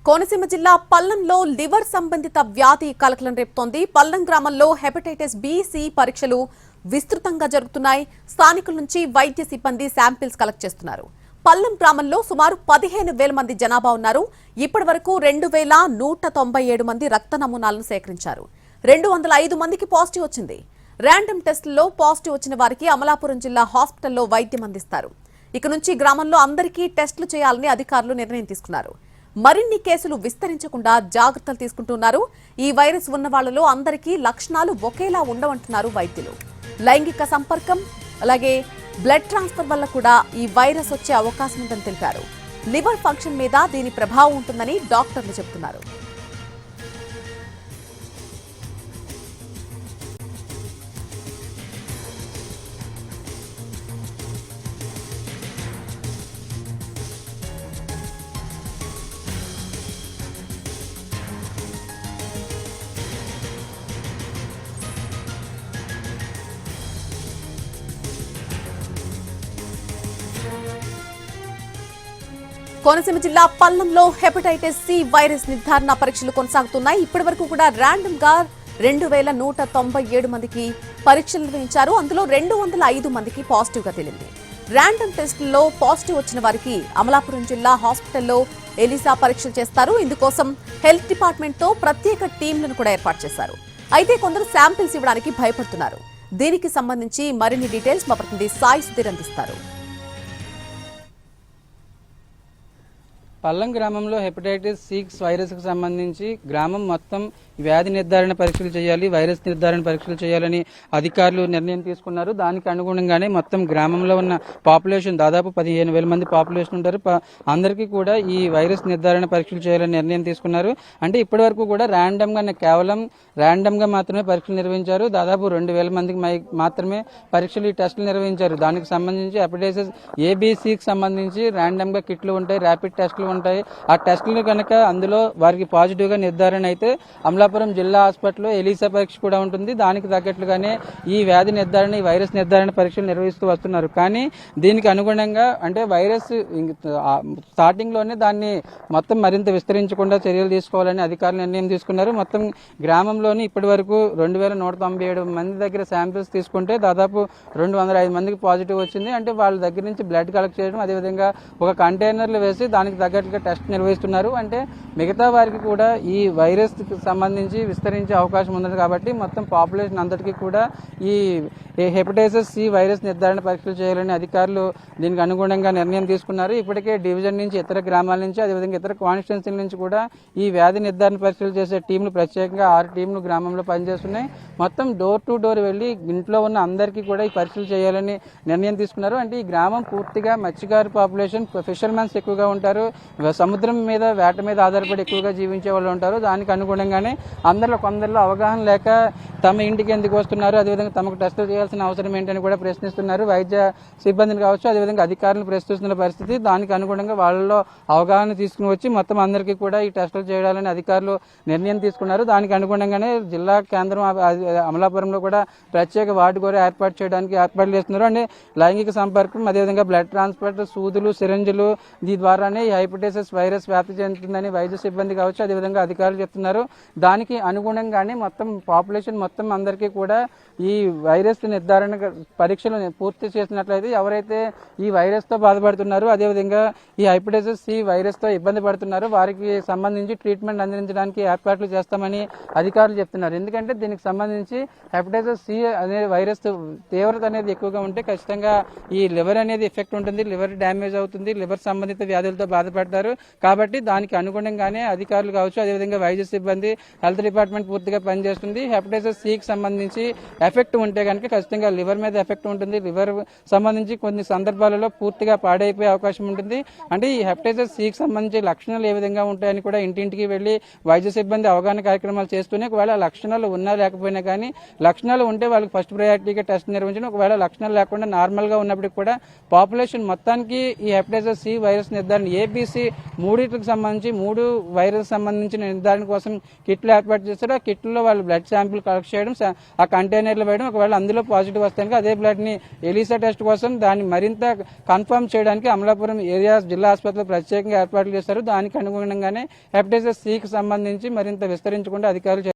కోనసీమ జిల్లా పల్లంలో లివర్ సంబంధిత వ్యాధి కలకలం రేపుతోంది. పల్లం గ్రామంలో హెపటైటిస్ బి, సి పరీక్షలు విస్తృతంగా జరుగుతున్నాయి. స్థానికుల నుంచి వైద్య సిబ్బంది శాంపిల్స్ కలెక్ట్ చేస్తున్నారు. పల్లం గ్రామంలో సుమారు 15,000 మంది జనాభా ఉన్నారు. ఇప్పటి వరకు 2,197 మంది రక్త నమూనాలను సేకరించారు. 205 మందికి పాజిటివ్ వచ్చింది. ర్యాండమ్ టెస్టుల్లో పాజిటివ్ వచ్చిన వారికి అమలాపురం జిల్లా హాస్పిటల్లో వైద్యం అందిస్తారు. ఇక నుంచి గ్రామంలో అందరికీ టెస్టులు చేయాలని అధికారులు నిర్ణయం తీసుకున్నారు. మరిన్ని కేసులు విస్తరించకుండా జాగ్రత్తలు తీసుకుంటున్నారు. ఈ వైరస్ ఉన్న వాళ్లలో అందరికీ లక్షణాలు ఒకేలా ఉండవంటున్నారు వైద్యులు. లైంగిక సంపర్కం అలాగే బ్లడ్ ట్రాన్స్ఫర్ వల్ల కూడా ఈ వైరస్ వచ్చే అవకాశం ఉందని తెలిపారు. లివర్ ఫంక్షన్ మీద దీని ప్రభావం ఉంటుందని డాక్టర్లు చెబుతున్నారు. కోనసీమ జిల్లా పల్లంలో హెపటైటిస్ సి వైరస్ నిర్ధారణ పరీక్షలు కొనసాగుతున్నాయి. ఇప్పటి వరకు కూడా ర్యాండమ్ గా 2,197 మందికి పరీక్షలు నిర్వహించారు. అందులో 205 మందికి పాజిటివ్ గా తేలింది. ర్యాండమ్ టెస్టుల్లో పాజిటివ్ వచ్చిన వారికి అమలాపురం జిల్లా హాస్పిటల్లో ఎలిసా పరీక్షలు చేస్తారు. ఇందుకోసం హెల్త్ డిపార్ట్మెంట్ తో ప్రత్యేక టీంలను కూడా ఏర్పాటు చేశారు. అయితే కొందరు శాంపిల్స్ ఇవ్వడానికి భయపడుతున్నారు. దీనికి సంబంధించి మరిన్ని డీటెయిల్స్ మా ప్రతినిధి సాయి సుధీర్ అందిస్తారు. పల్లం గ్రామంలో హెపటైటిస్ సి వైరస్కు సంబంధించి గ్రామం మొత్తం వ్యాధి నిర్ధారణ పరీక్షలు చేయాలి, వైరస్ నిర్ధారణ పరీక్షలు చేయాలని అధికారులు నిర్ణయం తీసుకున్నారు. దానికి అనుగుణంగానే మొత్తం గ్రామంలో ఉన్న పాపులేషన్ దాదాపు 15,000 మంది పాపులేషన్ ఉంటారు. అందరికీ కూడా ఈ వైరస్ నిర్ధారణ పరీక్షలు చేయాలని నిర్ణయం తీసుకున్నారు. అంటే ఇప్పటి వరకు కూడా కేవలం ర్యాండమ్ గా మాత్రమే పరీక్షలు నిర్వహించారు. దాదాపు 2,000 మందికి మాత్రమే పరీక్షలు ఈ టెస్టులు నిర్వహించారు. దానికి సంబంధించి హెపటైటిస్ ఏబిసికి సంబంధించి ర్యాండమ్ గా కిట్లు ఉంటాయి, ర్యాపిడ్ టెస్టులు ఉంటాయి. ఆ టెస్టులు కనుక అందులో వారికి పాజిటివ్ గా నిర్ధారణ అయితే అమలాపురం జిల్లా హాస్పిటల్లో ఎలిసా పరీక్ష కూడా ఉంటుంది. దానికి తగ్గట్లుగానే ఈ వ్యాధి నిర్ధారణ, ఈ వైరస్ నిర్ధారణ పరీక్షలు నిర్వహిస్తూ వస్తున్నారు. కానీ దీనికి అనుగుణంగా అంటే వైరస్ స్టార్టింగ్ లోనే దాన్ని మొత్తం మరింత విస్తరించకుండా చర్యలు తీసుకోవాలని అధికారులు నిర్ణయం తీసుకున్నారు. మొత్తం గ్రామంలోని ఇప్పటి వరకు 2,197 మంది దగ్గర శాంపిల్స్ తీసుకుంటే దాదాపు 205 మందికి పాజిటివ్ వచ్చింది. అంటే వాళ్ళ దగ్గర నుంచి బ్లడ్ కలెక్ట్ చేయడం, అదేవిధంగా ఒక కంటైనర్లు వేసి దానికి తగ్గట్టుగా టెస్ట్ నిర్వహిస్తున్నారు. అంటే మిగతా వారికి కూడా ఈ వైరస్ సంబంధించి విస్తరించే అవకాశం ఉంది కాబట్టి మొత్తం పాపులేషన్ అంతటికీ కూడా ఈ హెపటైటిస్ సి వైరస్ నిర్ధారణ పరీక్షలు చేయాలని అధికారులు దీనికి అనుగుణంగా నిర్ణయం తీసుకున్నారు. ఇప్పటికే డివిజన్ నుంచి, ఇతర గ్రామాల నుంచి, అదేవిధంగా ఇతర కాన్స్టిట్యున్సీల నుంచి కూడా ఈ వ్యాధి నిర్ధారణ పరీక్షలు చేసే టీంలు ప్రత్యేకంగా 6 టీంలు గ్రామంలో పనిచేస్తున్నాయి. మొత్తం డోర్ టు డోర్ వెళ్లి ఇంట్లో ఉన్న అందరికీ కూడా ఈ పరీక్షలు చేయాలని నిర్ణయం తీసుకున్నారు. అంటే ఈ గ్రామం పూర్తిగా మత్స్యకారు పాపులేషన్, ఫిషర్మెన్స్ ఎక్కువగా ఉంటారు. సముద్రం మీద, వేట మీద ఆధారపడి ఎక్కువగా జీవించే వాళ్ళు ఉంటారు. దానికి అనుగుణంగానే కొందరిలో అవగాహన లేక తమ ఇంటికి ఎందుకు వస్తున్నారు, అదేవిధంగా తమకు టెస్టులు చేయాల్సిన అవసరం ఏంటని కూడా ప్రశ్నిస్తున్నారు. వైద్య సిబ్బందిని కావచ్చు, అదేవిధంగా అధికారులను ప్రశ్నిస్తున్న పరిస్థితి. దానికి అనుగుణంగా వాళ్ళలో అవగాహన తీసుకుని వచ్చి మొత్తం అందరికీ కూడా ఈ టెస్టులు చేయాలని అధికారులు నిర్ణయం తీసుకున్నారు. దానికి అనుగుణంగానే జిల్లా కేంద్రం అమలాపురంలో కూడా ప్రత్యేక వార్డు కూడా ఏర్పాటు చేయడానికి ఏర్పాట్లు చేస్తున్నారు. అంటే లైంగిక సంపర్కం, అదేవిధంగా బ్లడ్ ట్రాన్స్పోర్ట్, సూదులు, సిరంజులు, దీని ద్వారానే ఈ హెపటైటిస్ వైరస్ వ్యాప్తి చెందుతుందని వైద్య సిబ్బంది కావచ్చు, అదేవిధంగా అధికారులు చెప్తున్నారు. దానికి అనుగుణంగానే మొత్తం పాపులేషన్ మొత్తం అందరికీ కూడా ఈ వైరస్ నిర్ధారణ పరీక్షలు పూర్తి చేసినట్లయితే ఎవరైతే ఈ వైరస్ తో బాధపడుతున్నారో, అదేవిధంగా ఈ హెపటైటిస్ సి వైరస్ తో ఇబ్బంది పడుతున్నారో వారికి సంబంధించి ట్రీట్మెంట్ అందించడానికి ఏర్పాట్లు చేస్తామని అధికారులు చెప్తున్నారు. ఎందుకంటే దీనికి సంబంధించి హెపటైటిస్ సి అనే వైరస్ తీవ్రత అనేది ఎక్కువగా ఉంటే ఖచ్చితంగా ఈ లివర్ అనేది ఎఫెక్ట్ ఉంటుంది, లివర్ డ్యామేజ్ అవుతుంది, లివర్ సంబంధిత వ్యాధులతో బాధపడతారు. కాబట్టి దానికి అనుగుణంగానే అధికారులు కావచ్చు, అదేవిధంగా వైద్య సిబ్బంది, హెల్త్ డిపార్ట్మెంట్ పూర్తిగా పనిచేస్తుంది. హెపటైటిస్ సికి సంబంధించి ఎఫెక్ట్ ఉంటే కనుక ఖచ్చితంగా లివర్ మీద ఎఫెక్ట్ ఉంటుంది. లివర్ సంబంధించి కొన్ని సందర్భాలలో పూర్తిగా పాడైపోయే అవకాశం ఉంటుంది. అంటే ఈ హెపటైటిస్ సికి సంబంధించి లక్షణాలు ఏ విధంగా ఉంటాయని కూడా ఇంటింటికి వెళ్లి వైద్య సిబ్బంది అవగాహన కార్యక్రమాలు చేస్తూనే ఒకవేళ లక్షణాలు ఉన్నా లేకపోయినా కానీ లక్షణాలు ఉంటే వాళ్ళకి ఫస్ట్ ప్రయారిటీగా టెస్ట్ నిర్వహించడం, ఒకవేళ లక్షణాలు లేకుండా నార్మల్ గా ఉన్నప్పటికీ కూడా పాపులేషన్ మొత్తానికి ఈ హెపటైటిస్ సి వైరస్ నిర్ధారణ ఏబిసి మూడింటికి సంబంధించి 3 వైరస్ సంబంధించిన నిర్ధారణ కోసం కిట్లు ఏర్పాటు చేస్తారు. ఆ కిట్లలో వాళ్ళు బ్లడ్ శాంపిల్ కలెక్ట్ చేయడం, ఆ కంటైనర్లు వేయడం, ఒకవేళ అందులో పాజిటివ్ వస్తే కనుక అదే బ్లడ్ ని ఎలిసా టెస్ట్ కోసం దాన్ని మరింత కన్ఫర్మ్ చేయడానికి అమలాపురం ఏరియా జిల్లా ఆసుపత్రిలో ప్రత్యేకంగా ఏర్పాట్లు చేశారు. దానికి అనుగుణంగానే హెపటైటిస్ సి కి సంబంధించి మరింత విస్తరించకుండా అధికారులు